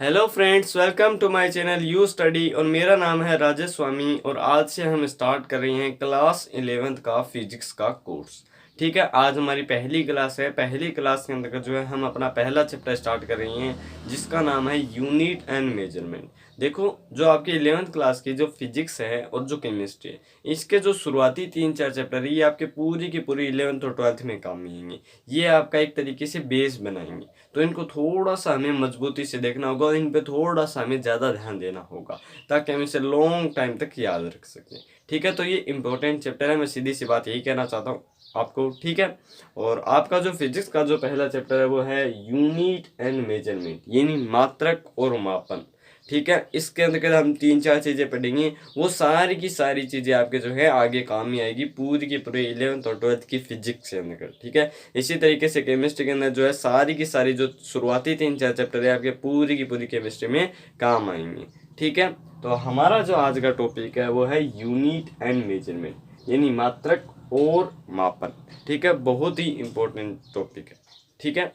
Hello friends, welcome to my channel U Study. और मेरा नाम है राजेश स्वामी और आज से हम स्टार्ट कर रहे हैं क्लास 11th का फिजिक्स का कोर्स। ठीक है, आज हमारी पहली क्लास है। पहली क्लास के अंदर जो है हम अपना पहला चैप्टर स्टार्ट कर रहे हैं जिसका नाम है यूनिट एंड मेजरमेंट। देखो, जो आपकी 11th क्लास की जो फिजिक्स है और जो केमिस्ट्री है, इसके जो शुरुआती 3-4 चैप्टर है ये आपके पूरी की पूरी 11th और 12th में काम आएंगे। ये आपका एक तरीके से बेस बनाएंगे, तो इनको थोड़ा सा हमें मजबूती से देखना होगा और इन पे थोड़ा सा हमें ज़्यादा ध्यान देना होगा ताकि हम इसे लॉन्ग टाइम तक याद रख सकें। ठीक है, तो ये इंपॉर्टेंट चैप्टर है। मैं सीधी सी बात यही कहना चाहता हूँ आपको। ठीक है, और आपका जो फिजिक्स का जो पहला चैप्टर है वो है यूनिट एंड मेजरमेंट, यानी मात्रक और मापन। ठीक है, इसके अंदर हम 3-4 चीज़ें पढ़ेंगे, वो सारी की सारी चीज़ें आपके जो है आगे काम में आएगी पूरी की पूरी 11th और 12th की फिजिक्स के अंदर। ठीक है, इसी तरीके से केमिस्ट्री के अंदर जो है सारी की सारी जो शुरुआती 3-4 चैप्टर है आपके पूरी की पूरी केमिस्ट्री में काम आएंगे। ठीक है, तो हमारा जो आज का टॉपिक है वो है यूनिट एंड मेजरमेंट, यानी मात्रक और मापन। ठीक है, बहुत ही इंपॉर्टेंट टॉपिक है। ठीक है,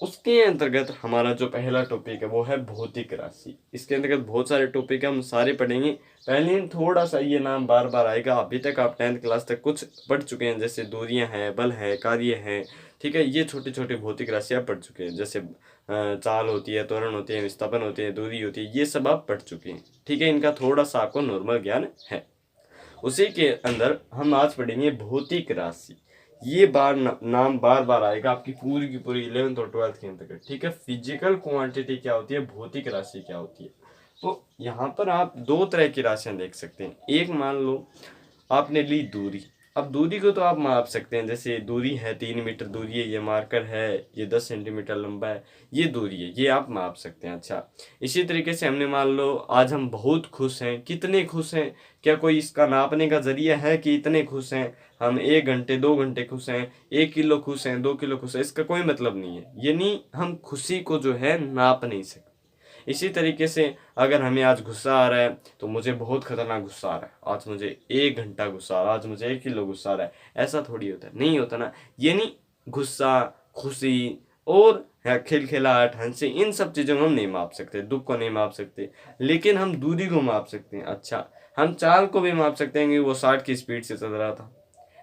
उसके अंतर्गत हमारा जो पहला टॉपिक है वो है भौतिक राशि। इसके अंतर्गत बहुत सारे टॉपिक हम सारे पढ़ेंगे। पहले थोड़ा सा ये नाम बार बार आएगा, अभी तक आप 10th क्लास तक कुछ पढ़ चुके हैं, जैसे दूरियां हैं, बल है, कार्य है। ठीक है, ये छोटी छोटी भौतिक राशियाँ पढ़ चुके हैं, जैसे चाल होती है, त्वरण होती है, विस्थापन होती है, दूरी होती है, ये सब आप पढ़ चुके हैं। ठीक है, इनका थोड़ा सा आपको नॉर्मल ज्ञान है। उसी के अंदर हम आज पढ़ेंगे भौतिक राशि। ये नाम बार बार आएगा आपकी पूरी की पूरी 11th और 12th के अंतर्गत। ठीक है, फिजिकल क्वांटिटी क्या होती है, भौतिक राशि क्या होती है। तो यहाँ पर आप दो तरह की राशियां देख सकते हैं। एक मान लो आपने ली दूरी। अब दूरी को तो आप माप सकते हैं, जैसे दूरी है 3 मीटर दूरी है, ये मार्कर है, ये 10 सेंटीमीटर लंबा है, ये दूरी है, ये आप माप सकते हैं। अच्छा, इसी तरीके से हमने मान लो आज हम बहुत खुश हैं। कितने खुश हैं, क्या कोई इसका नापने का जरिया है कि इतने खुश हैं? हम 1 घंटे 2 घंटे खुश हैं, 1 किलो खुश हैं, 2 किलो खुश हैं, इसका कोई मतलब नहीं है। यानी हम खुशी को जो है नाप नहीं सकते। इसी तरीके से अगर हमें आज गुस्सा आ रहा है तो मुझे बहुत खतरनाक गुस्सा आ रहा है, आज मुझे 1 घंटा गुस्सा आ रहा है, आज मुझे 1 किलो गुस्सा आ रहा है, ऐसा थोड़ी होता है, नहीं होता ना। यानी गुस्सा, खुशी और खिलखिलाहट, हंसी, इन सब चीज़ों को हम नहीं माप सकते, दुख को नहीं माप सकते, लेकिन हम दूरी को माप सकते हैं। अच्छा, हम चाल को भी माप सकते हैं कि वो 60 की स्पीड से चल रहा था,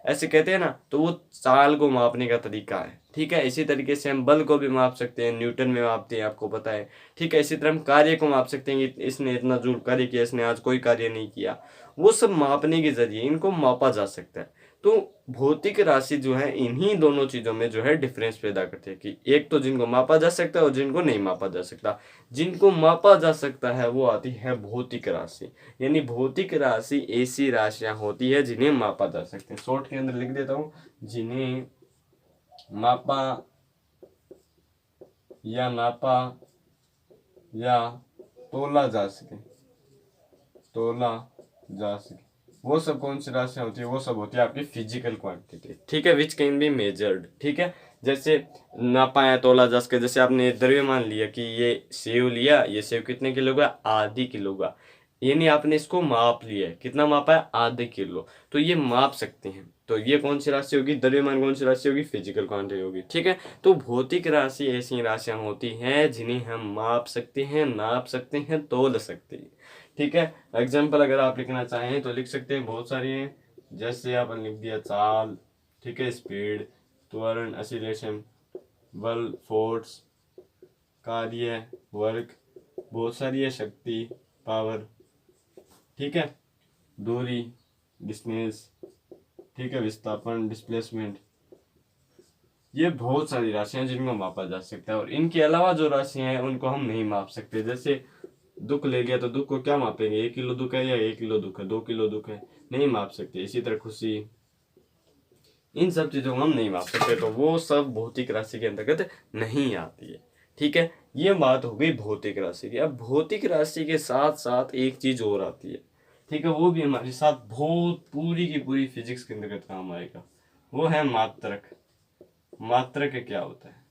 ऐसे कहते हैं ना, तो वो चाल को मापने का तरीका है। ठीक है, इसी तरीके से हम बल को भी माप सकते हैं, न्यूटन में मापते हैं, आपको पता है। ठीक है, इसी तरह हम कार्य को माप सकते हैं कि इसने इतना जूल कार्य किया, इसने आज कोई कार्य नहीं किया। वो सब मापने के जरिए इनको मापा जा सकता है। तो भौतिक राशि जो है इन्हीं दोनों चीजों में जो है डिफरेंस पैदा करती है कि एक तो जिनको मापा जा सकता है और जिनको नहीं मापा जा सकता। जिनको मापा जा सकता है वो आती है भौतिक राशि। यानी भौतिक राशि ऐसी राशियां होती है जिन्हें मापा जा सकते हैं। शॉर्ट के अंदर लिख देता हूं, जिन्हें मापा या नापा या तोला जा सके, तोला जा सके, वो सब कौन सी राशियां होती है? वो सब होती है आपकी फिजिकल क्वांटिटी। ठीक है, विच कैन बी मेजर्ड। ठीक है, जैसे नापा या तोला जा सके, जैसे आपने द्रव्यमान लिया कि ये सेव लिया, ये सेव कितने किलो का? आधी किलो का। यानी आपने इसको माप लिया है, कितना मापा है? आधे किलो। तो ये माप सकते हैं। तो ये कौन सी राशि होगी? द्रव्यमान कौन सी राशि होगी? फिजिकल क्वांटिटी होगी। ठीक है, तो भौतिक राशि ऐसी राशियां होती हैं जिन्हें हम माप सकते हैं, नाप सकते हैं, तोल सकते हैं। ठीक है, एग्जाम्पल अगर आप लिखना चाहें तो लिख सकते हैं, बहुत सारी हैं। जैसे आपने लिख दिया चाल, ठीक है, स्पीड, त्वरण, एक्सीलरेशन, बल, फोर्स, कार्य, वर्क, बहुत सारी है, शक्ति, पावर। ठीक है, दूरी, डिस्टेंस, ठीक है, विस्थापन, डिस्प्लेसमेंट। ये बहुत सारी राशियां जिनको मापा जा सकता है। और इनके अलावा जो राशियां हैं उनको हम नहीं माप सकते। जैसे दुख ले गया तो दुख को क्या मापेंगे? 1 किलो दुख है या 1 किलो दुख है, 2 किलो दुख है, नहीं माप सकते। इसी तरह खुशी, इन सब चीजों को हम नहीं माप सकते, तो वो सब भौतिक राशि के अंतर्गत नहीं आती है। ठीक है, ये बात हो गई भौतिक राशि की। अब भौतिक राशि के साथ साथ एक चीज और आती है, ठीक है, वो भी हमारे साथ बहुत पूरी की पूरी फिजिक्स के अंतर्गत काम आएगा। वो है मात्रक। मात्रक क्या होता है?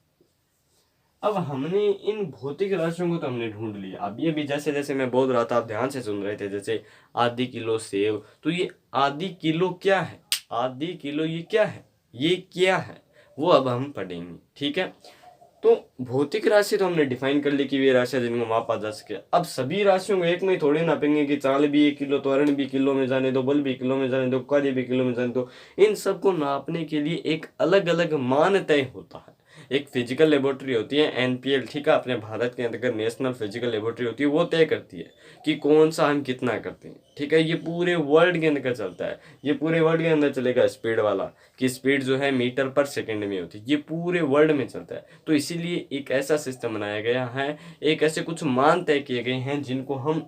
अब हमने इन भौतिक राशियों को तो हमने ढूंढ लिया। अब ये भी जैसे जैसे मैं बोल रहा था आप ध्यान से सुन रहे थे, जैसे आधी किलो सेव, तो ये आधी किलो क्या है? आधी किलो ये क्या है? ये क्या है वो अब हम पढ़ेंगे। ठीक है, तो भौतिक राशि तो हमने डिफाइन कर ली कि वे राशियां जिनको मापा जा सके। अब सभी राशियों को एक में ही थोड़ी नापेंगे कि चाल भी 1 किलो, त्वरण भी किलो में जाने दो, बल भी किलो में जाने दो, कार्य भी किलो में जाने दो। इन सबको नापने के लिए एक अलग अलग मान तय होता है। एक फिजिकल लेबोरेटरी होती है एनपीएल, ठीक है, अपने भारत के अंतर्गत नेशनल फिजिकल लेबोरेटरी होती है, वो तय करती है कि कौन सा हम कितना करते हैं, ठीक है। ये पूरे वर्ल्ड के अंदर चलता है, ये पूरे वर्ल्ड के अंदर चलेगा स्पीड वाला, कि स्पीड जो है मीटर पर सेकंड में होती है, ये पूरे वर्ल्ड में चलता है। तो इसीलिए एक ऐसा सिस्टम बनाया गया है, एक ऐसे कुछ मान तय किए गए हैं जिनको हम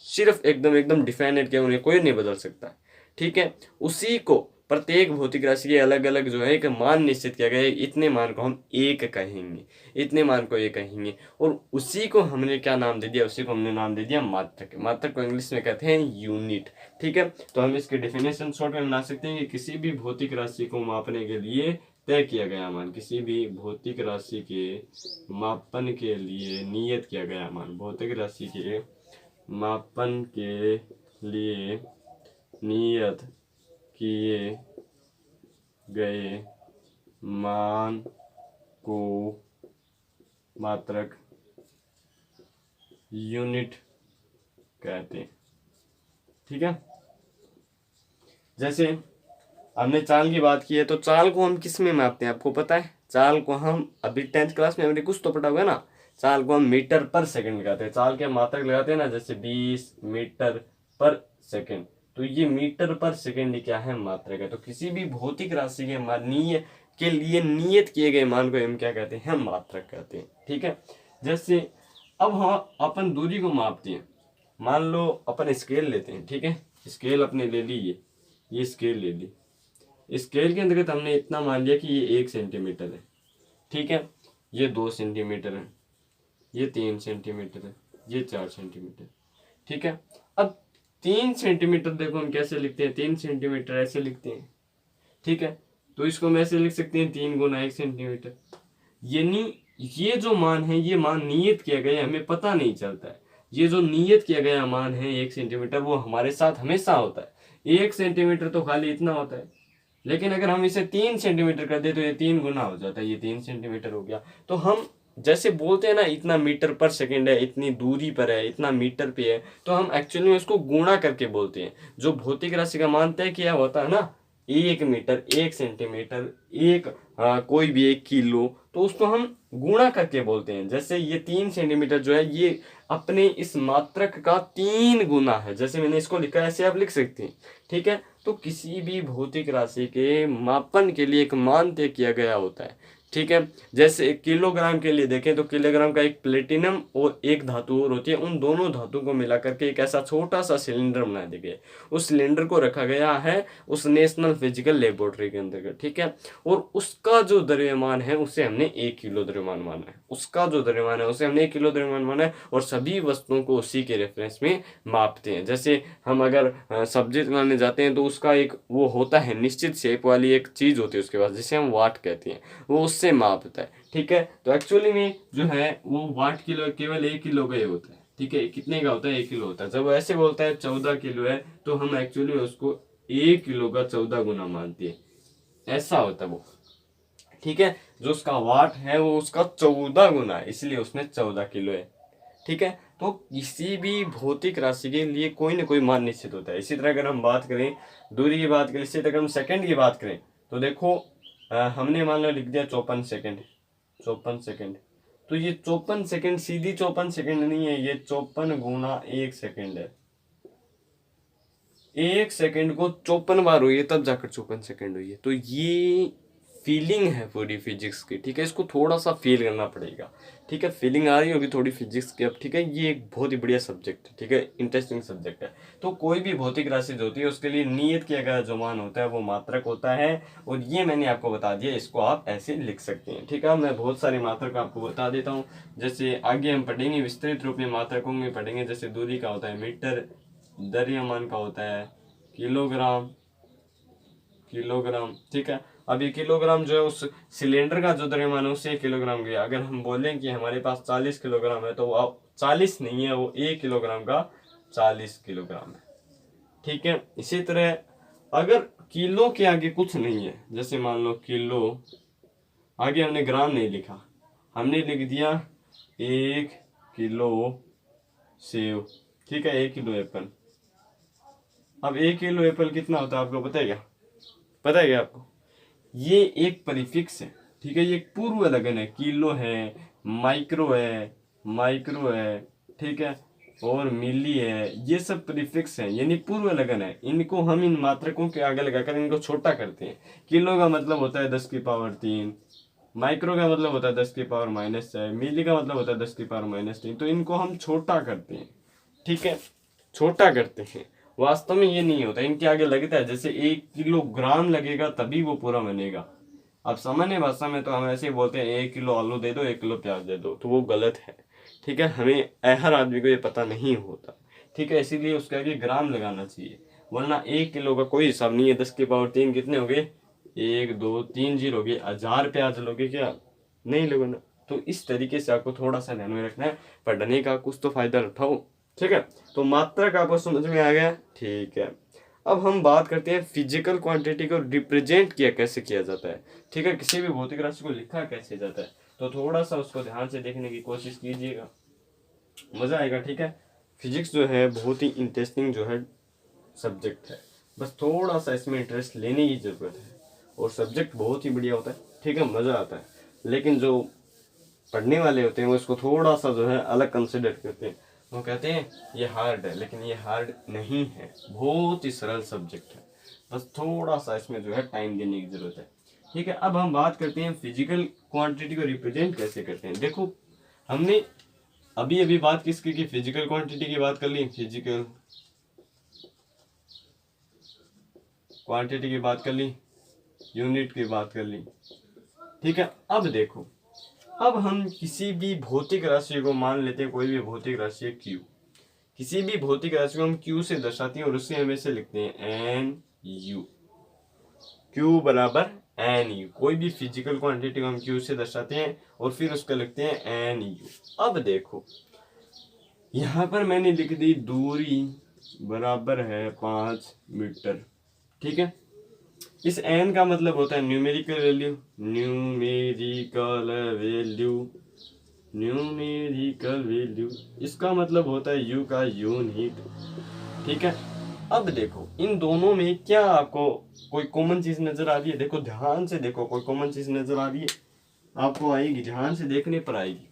सिर्फ एकदम एकदम डिफाइनेट किया, उन्हें कोई नहीं बदल सकता, ठीक है। उसी को प्रत्येक भौतिक राशि के अलग अलग जो है एक मान निश्चित किया गया है, इतने मान को हम एक कहेंगे, इतने मान को एक कहेंगे। और उसी को हमने क्या नाम दे दिया, उसी को हमने नाम दे दिया मात्रक। मात्रक को इंग्लिश में कहते हैं यूनिट, ठीक है। तो हम इसके डेफिनेशन शॉर्ट में बना सकते हैं कि किसी भी भौतिक राशि को मापने के लिए तय किया गया मान, किसी भी भौतिक राशि के मापन के लिए नियत किया गया मान, भौतिक राशि के मापन के लिए नियत किए गए मान को मात्रक यूनिट कहते हैं, ठीक है। जैसे हमने चाल की बात की है, तो चाल को हम किस में मापते हैं, आपको पता है? चाल को हम अभी 10th क्लास में हमने कुछ तो पढ़ा हुआ है ना, चाल को हम मीटर पर सेकंड लगाते हैं, चाल के मात्रक लगाते हैं ना, जैसे 20 मीटर पर सेकंड। तो ये मीटर पर सेकंड क्या है, मात्रक है। तो किसी भी भौतिक राशि के माननीय के लिए नियत किए गए मान को हम क्या कहते हैं, मात्रक कहते हैं, ठीक है। जैसे अब हम अपन दूरी को मापते हैं, मान लो अपन स्केल लेते हैं, ठीक है, स्केल अपने ले ली, ये स्केल ले ली, स्केल के अंतर्गत हमने इतना मान लिया कि ये 1 सेंटीमीटर है, ठीक है, ये 2 सेंटीमीटर है, ये 3 सेंटीमीटर है, ये 4 सेंटीमीटर, ठीक है। अब 3 सेंटीमीटर देखो हम कैसे लिखते हैं, 3 सेंटीमीटर ऐसे लिखते हैं, ठीक है। तो इसको हम ऐसे लिख सकते हैं 3 गुना 1 सेंटीमीटर। यानी ये जो मान है, ये मान नियत किया गया, हमें पता नहीं चलता है। ये जो नियत किया गया मान है 1 सेंटीमीटर, वो हमारे साथ हमेशा होता है। 1 सेंटीमीटर तो खाली इतना होता है, लेकिन अगर हम इसे 3 सेंटीमीटर कर दे तो ये 3 गुना हो जाता है, ये 3 सेंटीमीटर हो गया। तो हम जैसे बोलते हैं ना, इतना मीटर पर सेकंड है, इतनी दूरी पर है, इतना मीटर पे है, तो हम एक्चुअली में उसको गुणा करके बोलते हैं। जो भौतिक राशि का मान तय किया होता है ना, 1 मीटर, 1 सेंटीमीटर, कोई भी 1 किलो, तो उसको हम गुणा करके बोलते हैं। जैसे ये 3 सेंटीमीटर जो है, ये अपने इस मात्रक का 3 गुना है, जैसे मैंने इसको लिखा है ऐसे आप लिख सकते हैं, ठीक है। तो किसी भी भौतिक राशि के मापन के लिए एक मान तय किया गया होता है, ठीक है। जैसे किलोग्राम के लिए देखें तो किलोग्राम का एक प्लेटिनम और एक धातु और होती है, उन दोनों धातु को मिलाकर के एक ऐसा छोटा सा सिलेंडर बना दिया गया, उस सिलेंडर को रखा गया है उस नेशनल फिजिकल लेबोरेटरी के अंतर्गत, ठीक है। और उसका जो द्रव्यमान है उसे हमने 1 किलो द्रव्यमान माना है, उसका जो द्रव्यमान है उसे हमने 1 किलो द्रव्यमान माना है, और सभी वस्तुओं को उसी के रेफरेंस में मापते हैं। जैसे हम अगर सब्जी बनाने जाते हैं तो उसका एक वो होता है निश्चित शेप वाली एक चीज होती है उसके पास, जिसे हम वाट कहते हैं, वो उससे मापता है, ठीक है। तो एक्चुअली में जो है वो वाट किलो केवल 1 किलो का ही होता है, ठीक है। कितने का होता है, 1 किलो होता है। जब ऐसे बोलता है 14 किलो है, तो हम एक्चुअली उसको 1 किलो का 14 गुना मानते हैं, ऐसा होता है वो, ठीक है। जो उसका वाट है वो उसका 14 गुना है, इसलिए उसमें 14 किलो है, ठीक है। तो किसी भी भौतिक राशि के लिए कोई ना कोई मान निश्चित होता है। इसी तरह अगर हम बात करें दूरी की बात करें, इसी तरह हम सेकंड की बात करें, तो देखो हमने मान लो लिख दिया 54 सेकंड, 54 सेकंड। तो ये 54 सेकंड सीधी 54 सेकंड नहीं है, ये 54 गुना 1 सेकंड है। 1 सेकंड को 54 बार हुई है, तब जाकर 54 सेकंड हुई है। तो ये फीलिंग है पूरी फिजिक्स की, ठीक है। इसको थोड़ा सा फील करना पड़ेगा, ठीक है। फीलिंग आ रही होगी थोड़ी फिजिक्स की अब, ठीक है। ये एक बहुत ही बढ़िया सब्जेक्ट है, ठीक है, इंटरेस्टिंग सब्जेक्ट है। तो कोई भी भौतिक राशि जो होती है उसके लिए नियत किया गया जो मान होता है वो मात्रक होता है, और ये मैंने आपको बता दिया, इसको आप ऐसे लिख सकते हैं, ठीक है। मैं बहुत सारी मात्रक आपको बता देता हूँ, जैसे आगे हम पढ़ेंगे विस्तृत रूप में मात्रकों में पढ़ेंगे। जैसे दूरी का होता है मीटर, द्रव्यमान का होता है किलोग्राम, किलोग्राम, ठीक है। अब ये किलोग्राम जो है उस सिलेंडर का जो द्रव्यमान है उससे 1 किलोग्राम गया। अगर हम बोलें कि हमारे पास 40 किलोग्राम है, तो वो 40 नहीं है, वो 1 किलोग्राम का 40 किलोग्राम है, ठीक है। इसी तरह अगर किलो के आगे कुछ नहीं है, जैसे मान लो किलो, आगे हमने ग्राम नहीं लिखा, हमने लिख दिया 1 किलो सेव, ठीक है, 1 किलो एप्पल। अब 1 किलो एप्पल कितना होता है आपको पता है क्या? पता है क्या आपको? ये एक प्रीफिक्स है, ठीक है, ये एक पूर्व लगन है। किलो है, माइक्रो है, ठीक है, और मिली है, ये सब प्रीफिक्स है, यानी पूर्व लगन है। इनको हम इन मात्रकों के आगे लगाकर इनको छोटा करते हैं। किलो का मतलब होता है 10 की पावर 3, माइक्रो का मतलब होता है 10 की पावर -6, मिली का मतलब होता है 10 की पावर -3। तो इनको हम छोटा करते हैं, ठीक है, छोटा करते हैं। वास्तव में ये नहीं होता, इनके आगे लगता है जैसे 1 किलोग्राम लगेगा तभी वो पूरा बनेगा। अब सामान्य भाषा में तो हम ऐसे ही बोलते हैं 1 किलो आलू दे दो, 1 किलो प्याज दे दो, तो वो गलत है, ठीक है। हमें हर आदमी को ये पता नहीं होता, ठीक है, इसीलिए उसके आगे ग्राम लगाना चाहिए, वरना 1 किलो का कोई हिसाब नहीं है। 10 की पावर 3 कितने हो गए? 1 2 3 जीरो हो गए। 1000 प्याज लोगे क्या? नहीं लोगे। तो इस तरीके से आपको थोड़ा सा ध्यान में रखना है, पढ़ने का कुछ तो फायदा उठाओ, ठीक है। तो मात्रक आपको समझ में आ गया, ठीक है। अब हम बात करते हैं फिजिकल क्वांटिटी को रिप्रेजेंट किया कैसे किया जाता है, ठीक है, किसी भी भौतिक राशि को लिखा कैसे जाता है। तो थोड़ा सा उसको ध्यान से देखने की कोशिश कीजिएगा, मजा आएगा, ठीक है। फिजिक्स जो है बहुत ही इंटरेस्टिंग जो है सब्जेक्ट है, बस थोड़ा सा इसमें इंटरेस्ट लेने की जरूरत है, और सब्जेक्ट बहुत ही बढ़िया होता है, ठीक है, मजा आता है। लेकिन जो पढ़ने वाले होते हैं वो इसको थोड़ा सा जो है अलग कंसिडर करते हैं, वो कहते हैं ये हार्ड है, लेकिन ये हार्ड नहीं है, बहुत ही सरल सब्जेक्ट है, बस थोड़ा सा इसमें जो है टाइम देने की जरूरत है, ठीक है। अब हम बात करते हैं फिजिकल क्वांटिटी को रिप्रेजेंट कैसे करते हैं। देखो, हमने अभी अभी बात किसकी की? फिजिकल क्वांटिटी की बात कर ली, फिजिकल क्वांटिटी की बात कर ली, यूनिट की बात कर ली, ठीक है। अब देखो, अब हम किसी भी भौतिक राशि को मान लेते हैं, कोई भी भौतिक राशि है क्यू, किसी भी भौतिक राशि को हम क्यू से दर्शाते हैं और उससे हम ऐसे लिखते हैं एन यू, क्यू बराबर एन यू। कोई भी फिजिकल क्वांटिटी को हम क्यू से दर्शाते हैं और फिर उसका लिखते हैं एन यू। अब देखो, यहाँ पर मैंने लिख दी दूरी बराबर है 5 मीटर, ठीक है। इस एन का मतलब होता है numerical value, numerical value, numerical value. इसका मतलब होता है यू का यूनिट, ठीक है। अब देखो, इन दोनों में क्या आपको कोई कॉमन चीज नजर आ रही है? देखो ध्यान से देखो, कोई कॉमन चीज नजर आ रही है आपको? आएगी, ध्यान से देखने पर आएगी।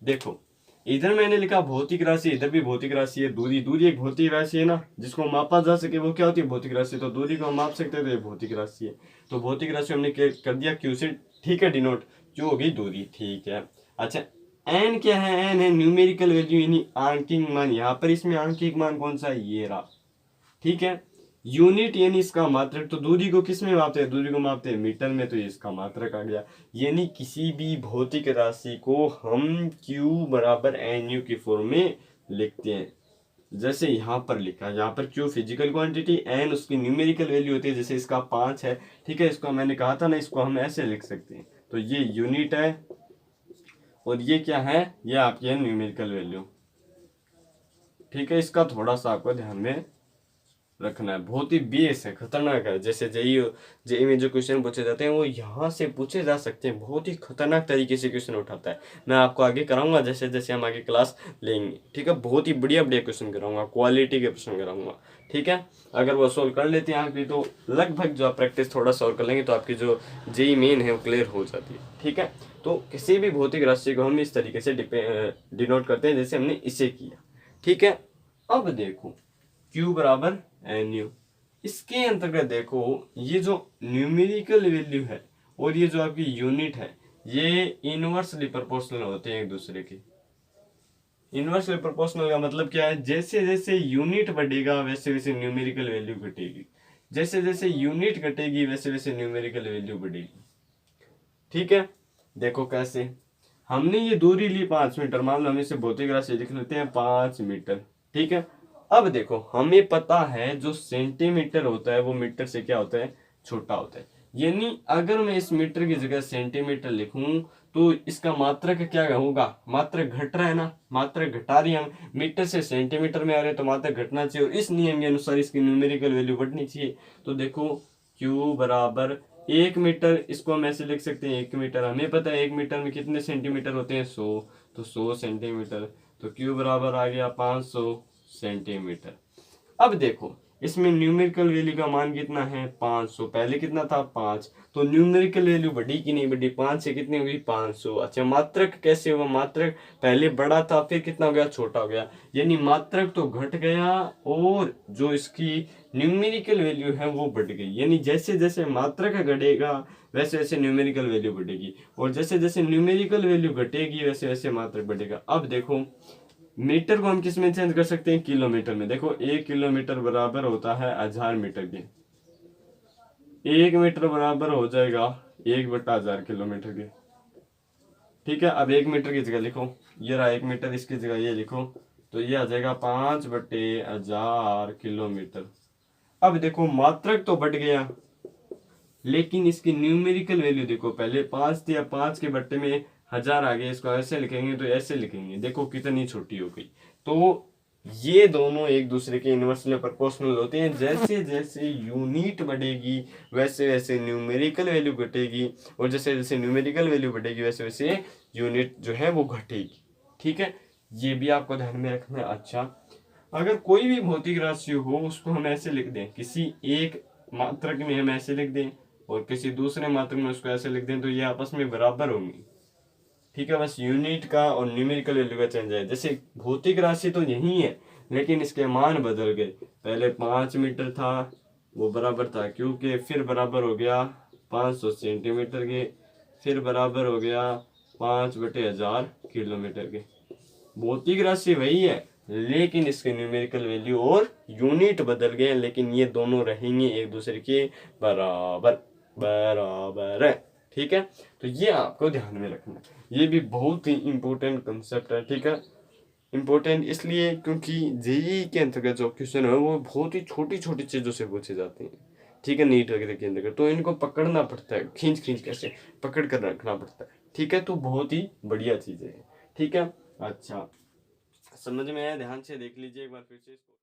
देखो, इधर मैंने लिखा भौतिक राशि, इधर भी भौतिक राशि है। दूरी, दूरी एक भौतिक राशि है ना, जिसको मापा जा सके वो क्या होती है? भौतिक राशि। तो दूरी को हम माप सकते हैं तो ये भौतिक राशि है। तो भौतिक राशि हमने कर दिया क्यू से, ठीक है, डिनोट, जो होगी दूरी, ठीक है। अच्छा, एन क्या है? एन है न्यूमेरिकल वैल्यू, यानी आंकिक मान। यहाँ पर इसमें आंकिक मान कौन सा है? ये रहा, ठीक है। यूनिट यानी इसका मात्रक। तो दूरी को किस में मापते हैं? दूरी को मापते हैं मीटर में, तो ये इसका मात्रक आ गया। यानी किसी भी भौतिक राशि को हम Q बराबर NU की फॉर्म में लिखते हैं, जैसे यहाँ पर लिखा। यहाँ पर Q फिजिकल क्वांटिटी, N उसकी न्यूमेरिकल वैल्यू होती है, जैसे इसका 5 है, ठीक है। इसको मैंने कहा था ना, इसको हम ऐसे लिख सकते हैं। तो ये यूनिट है और ये क्या है? ये आपकी है न्यूमेरिकल वैल्यू, ठीक है। इसका थोड़ा सा आपको ध्यान में रखना है, बहुत ही बेस है, खतरनाक है। जैसे जेई में जो क्वेश्चन पूछे जाते हैं वो यहाँ से पूछे जा सकते हैं, बहुत ही खतरनाक तरीके से क्वेश्चन उठाता है। मैं आपको आगे कराऊंगा, जैसे जैसे हम आगे क्लास लेंगे, ठीक है। बहुत ही बढ़िया बढ़िया क्वेश्चन कराऊंगा, क्वालिटी के प्रश्न कराऊंगा, ठीक है। अगर वो सोल्व कर लेते हैं आप, तो लगभग जो आप प्रैक्टिस थोड़ा सॉल्व कर लेंगे तो आपकी जो जेई मेन है वो क्लियर हो जाती है, ठीक है। तो किसी भी भौतिक राशि को हम इस तरीके से डिनोट करते हैं जैसे हमने इसे किया, ठीक है। अब देखो, Q बराबर NU, इसके अंतर्गत देखो, ये जो न्यूमेरिकल वैल्यू है और ये जो आपकी यूनिट है, ये इनवर्सली प्रोपोर्शनल होते हैं एक दूसरे के। इनवर्सली प्रोपोर्शनल का मतलब क्या है? जैसे जैसे यूनिट बढ़ेगा वैसे वैसे न्यूमेरिकल वैल्यू घटेगी, जैसे जैसे यूनिट घटेगी वैसे वैसे न्यूमेरिकल वैल्यू बढ़ेगी, ठीक है। देखो कैसे, हमने ये दूरी ली 5 मीटर, मान लो हम इसे भौतिक राशि लिख लेते हैं 5 मीटर, ठीक है। अब देखो, हमें पता है जो सेंटीमीटर होता है वो मीटर से क्या होता है? छोटा होता है। यानी अगर मैं इस मीटर की जगह सेंटीमीटर लिखूं तो इसका मात्रक क्या होगा? मात्रक घट रहा है ना, मात्रक घटा रही है। हम मीटर से सेंटीमीटर में आ रहे हैं तो मात्रक घटना चाहिए, और इस नियम के अनुसार इसकी न्यूमेरिकल वैल्यू बढ़नी चाहिए। तो देखो, Q बराबर 1 मीटर, इसको हम ऐसे लिख सकते हैं 1 मीटर, हमें पता है 1 मीटर में कितने सेंटीमीटर होते हैं 100, तो 100 सेंटीमीटर, तो क्यू बराबर आ गया 500 सेंटीमीटर। अब देखो इसमें न्यूमेरिकल वैल्यू का मान कितना है 500, पहले कितना था 5, तो न्यूमेरिकल वैल्यू बढ़ी कि नहीं बढ़ी, 5 से कितनी हुई 500। अच्छा मात्रक कैसे हुआ, मात्रक पहले बड़ा था फिर कितना हो गया छोटा हो गया, यानी मात्रक तो घट गया और जो इसकी न्यूमेरिकल वैल्यू है वो बढ़ गई। यानी जैसे जैसे मात्रक घटेगा वैसे वैसे न्यूमेरिकल वैल्यू बढ़ेगी, और जैसे जैसे न्यूमेरिकल वैल्यू घटेगी वैसे वैसे मात्रक बढ़ेगा। अब देखो मीटर को हम किस में चेंज कर सकते हैं, किलोमीटर में। देखो 1 किलोमीटर बराबर होता है 1000 मीटर के, 1 मीटर बराबर हो जाएगा 1/1000 किलोमीटर के। ठीक है, अब 1 मीटर की जगह लिखो, ये रहा 1 मीटर, इसकी जगह ये लिखो, तो ये आ जाएगा 5/1000 किलोमीटर। अब देखो मात्रक तो बढ़ गया लेकिन इसकी न्यूमेरिकल वैल्यू देखो, पहले 5 थी, अब 5 के बट्टे में 1000 आ गए, इसको ऐसे लिखेंगे तो ऐसे लिखेंगे, देखो कितनी छोटी हो गई। तो ये दोनों एक दूसरे के इनवर्सली प्रोपोर्शनल होते हैं, जैसे जैसे यूनिट बढ़ेगी वैसे वैसे न्यूमेरिकल वैल्यू घटेगी, और जैसे जैसे न्यूमेरिकल वैल्यू बढ़ेगी वैसे वैसे यूनिट जो है वो घटेगी। ठीक है, ये भी आपको ध्यान में रखना है। अच्छा, अगर कोई भी भौतिक राशि हो उसको हम ऐसे लिख दें, किसी एक मात्रक में हम ऐसे लिख दें और किसी दूसरे मात्रक में उसको ऐसे लिख दें, तो ये आपस में बराबर होंगी। ठीक है, बस यूनिट का और न्यूमेरिकल वैल्यू का चेंज है। जैसे भौतिक राशि तो यही है लेकिन इसके मान बदल गए, पहले 5 मीटर था वो बराबर था क्योंकि, फिर बराबर हो गया 500 सेंटीमीटर के, फिर बराबर हो गया 5/1000 किलोमीटर के। भौतिक राशि वही है लेकिन इसके न्यूमेरिकल वैल्यू और यूनिट बदल गए, लेकिन ये दोनों रहेंगे एक दूसरे के बराबर बराबर है। ठीक है, तो ये आपको ध्यान में रखना है, ये भी बहुत ही इंपॉर्टेंट कंसेप्ट है। ठीक है, इंपॉर्टेंट इसलिए क्योंकि जेईई के अंतर्गत जो क्वेश्चन है वो बहुत ही छोटी छोटी चीजों से पूछे जाते हैं। ठीक है, नीट वगैरह के अंतर्गत तो इनको पकड़ना पड़ता है, खींच खींच कैसे पकड़ कर रखना पड़ता है। ठीक है, तो बहुत ही बढ़िया चीजें है। ठीक है, अच्छा समझ में आया, ध्यान से देख लीजिए एक बार फिर से।